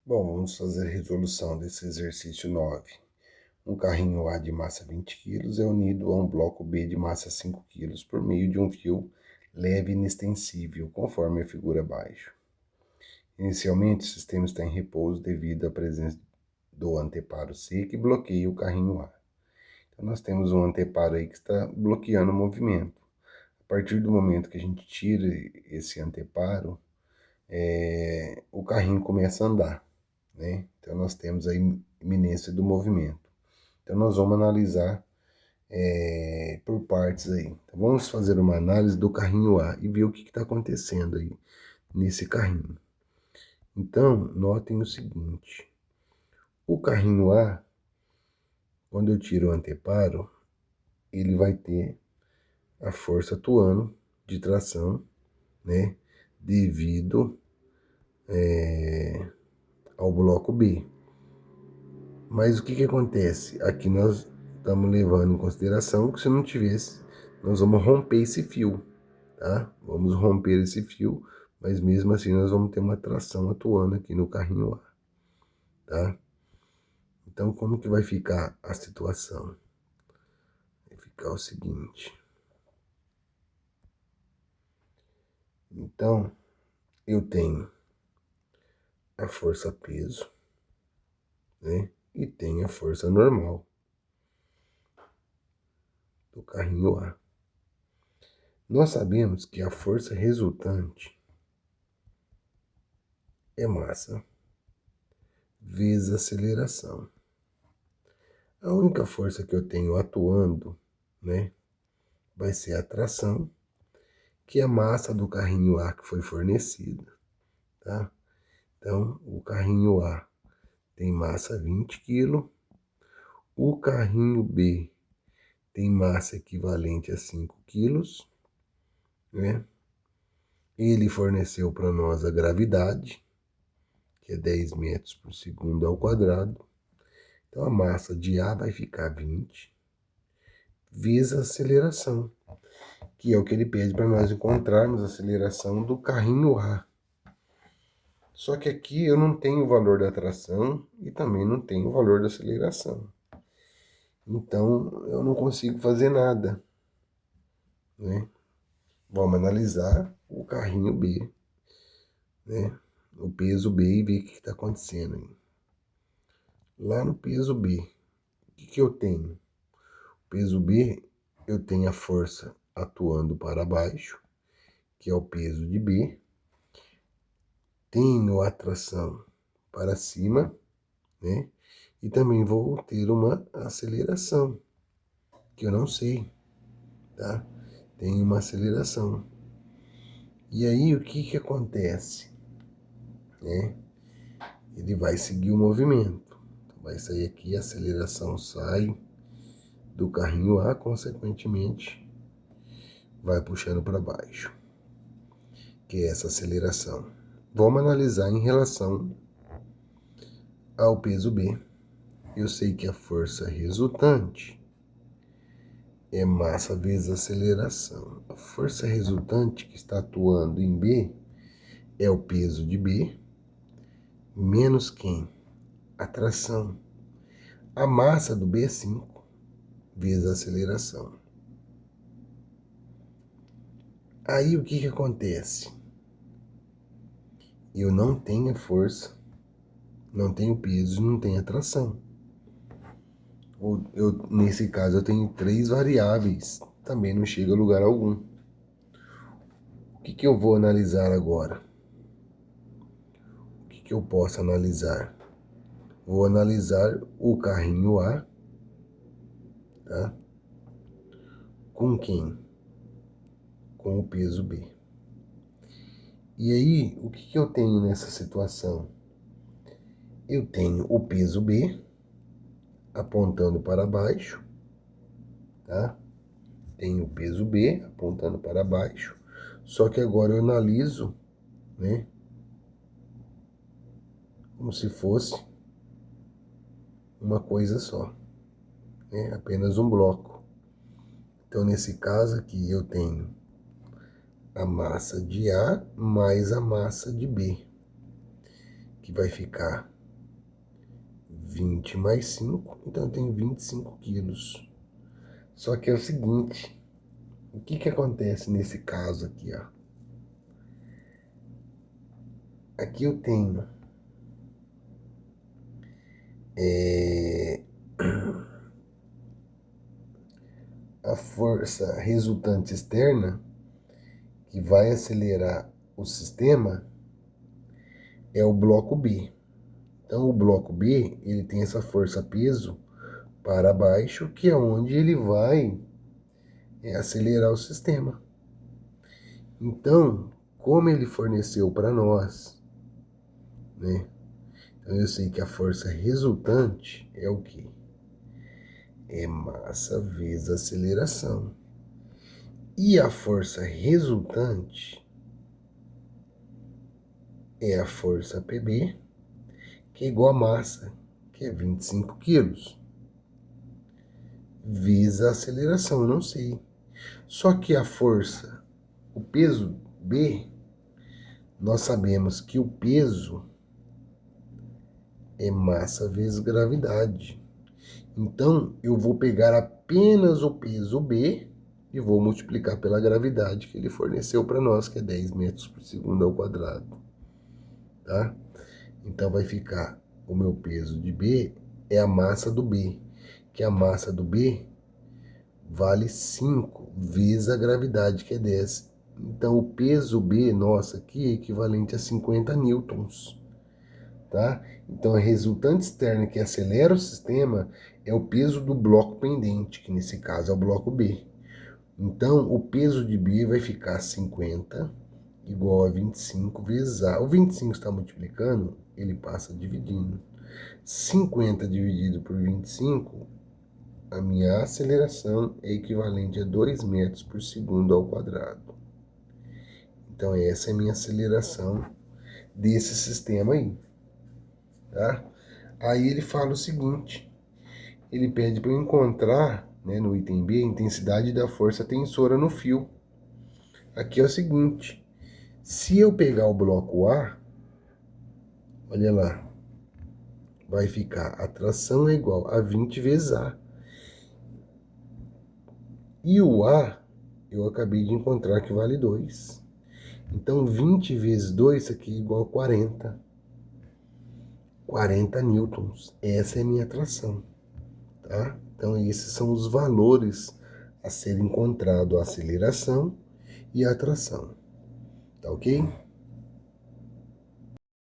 Bom, vamos fazer a resolução desse exercício 9. Um carrinho A de massa 20 kg é unido a um bloco B de massa 5 kg por meio de um fio leve e inextensível, conforme a figura abaixo. Inicialmente, o sistema está em repouso devido à presença do anteparo C que bloqueia o carrinho A. Então, nós temos um anteparo aí que está bloqueando o movimento. A partir do momento que a gente tira esse anteparo, o carrinho começa a andar, né? Então, nós temos a iminência do movimento. Então, nós vamos analisar por partes aí. Então, vamos fazer uma análise do carrinho A e ver o que está acontecendo aí nesse carrinho. Então, notem o seguinte. O carrinho A, quando eu tiro o anteparo, ele vai ter a força atuando de tração, né? Devido ao bloco B. Mas o que acontece? Aqui nós estamos levando em consideração que se não tivesse, nós vamos romper esse fio, tá? Vamos romper esse fio, mas mesmo assim nós vamos ter uma tração atuando aqui no carrinho A, tá? Então como que vai ficar a situação? Vai ficar o seguinte. Então, eu tenho a força peso, né? E tenho a força normal do carrinho A. Nós sabemos que a força resultante é massa vezes aceleração. A única força que eu tenho atuando, né, vai ser a tração, que é a massa do carrinho A que foi fornecida, tá? Então, o carrinho A tem massa 20 kg, o carrinho B tem massa equivalente a 5 kg, né? Ele forneceu para nós a gravidade, que é 10 metros por segundo ao quadrado. Então, a massa de A vai ficar 20, vezes a aceleração, que é o que ele pede para nós encontrarmos a aceleração do carrinho A. Só que aqui eu não tenho o valor da tração e também não tenho o valor da aceleração. Então, eu não consigo fazer nada, né? Vamos analisar o carrinho B, né? O peso B e ver o que está acontecendo aí. Lá no peso B, o que eu tenho? O peso B, eu tenho a força atuando para baixo, que é o peso de B. Tenho a tração para cima, né? E também vou ter uma aceleração, que eu não sei, tá? Tem uma aceleração. E aí, o que acontece? Né? Ele vai seguir o movimento. Então, vai sair aqui, a aceleração sai do carrinho A, consequentemente, vai puxando para baixo, que é essa aceleração. Vamos analisar em relação ao peso B. Eu sei que a força resultante é massa vezes aceleração. A força resultante que está atuando em B é o peso de B, menos quem? A tração. A massa do B é 5, vezes a aceleração. Aí o que acontece? Eu não tenho força, não tenho peso, não tenho atração. Nesse caso, eu tenho 3 variáveis, também não chega a lugar algum. O que eu vou analisar agora? O que eu posso analisar? Vou analisar o carrinho A, tá? Com quem? Com o peso B. E aí, o que eu tenho nessa situação? Eu tenho o peso B apontando para baixo, tá? Tenho o peso B apontando para baixo, só que agora eu analiso, né? Como se fosse uma coisa só, né? Apenas um bloco. Então, nesse caso aqui, eu tenho a massa de A mais a massa de B. que vai ficar 20 mais 5, então eu tenho 25 quilos. Só que é o seguinte, o que acontece nesse caso aqui, ó? Aqui eu tenho a força resultante externa, que vai acelerar o sistema, é o bloco B. Então, o bloco B, ele tem essa força-peso para baixo, que é onde ele vai acelerar o sistema. Então, como ele forneceu para nós, né? Então, eu sei que a força resultante é o quê? É massa vezes aceleração. E a força resultante é a força PB, que é igual a massa, que é 25 quilos. Vezes a aceleração, eu não sei. Só que a força, o peso B, nós sabemos que o peso é massa vezes gravidade. Então, eu vou pegar apenas o peso B e vou multiplicar pela gravidade que ele forneceu para nós, que é 10 metros por segundo ao quadrado. Tá? Então, vai ficar o meu peso de B é a massa do B, que a massa do B vale 5 vezes a gravidade, que é 10. Então, o peso B, nossa, aqui é equivalente a 50 newtons. Tá? Então, a resultante externa que acelera o sistema é o peso do bloco pendente, que nesse caso é o bloco B. Então, o peso de B vai ficar 50 igual a 25 vezes A. O 25 está multiplicando, ele passa dividindo. 50 dividido por 25, a minha aceleração é equivalente a 2 metros por segundo ao quadrado. Então, essa é a minha aceleração desse sistema aí. Tá? Aí ele fala o seguinte, ele pede para eu encontrar, né, no item B, a intensidade da força tensora no fio. Aqui é o seguinte, se eu pegar o bloco A, olha lá, vai ficar a tração é igual a 20 vezes A. E o A, eu acabei de encontrar que vale 2. Então, 20 vezes 2, isso aqui é igual a 40. 40 newtons. Essa é a minha tração. Tá? Então, esses são os valores a serem encontrados, a aceleração e a tração. Tá ok?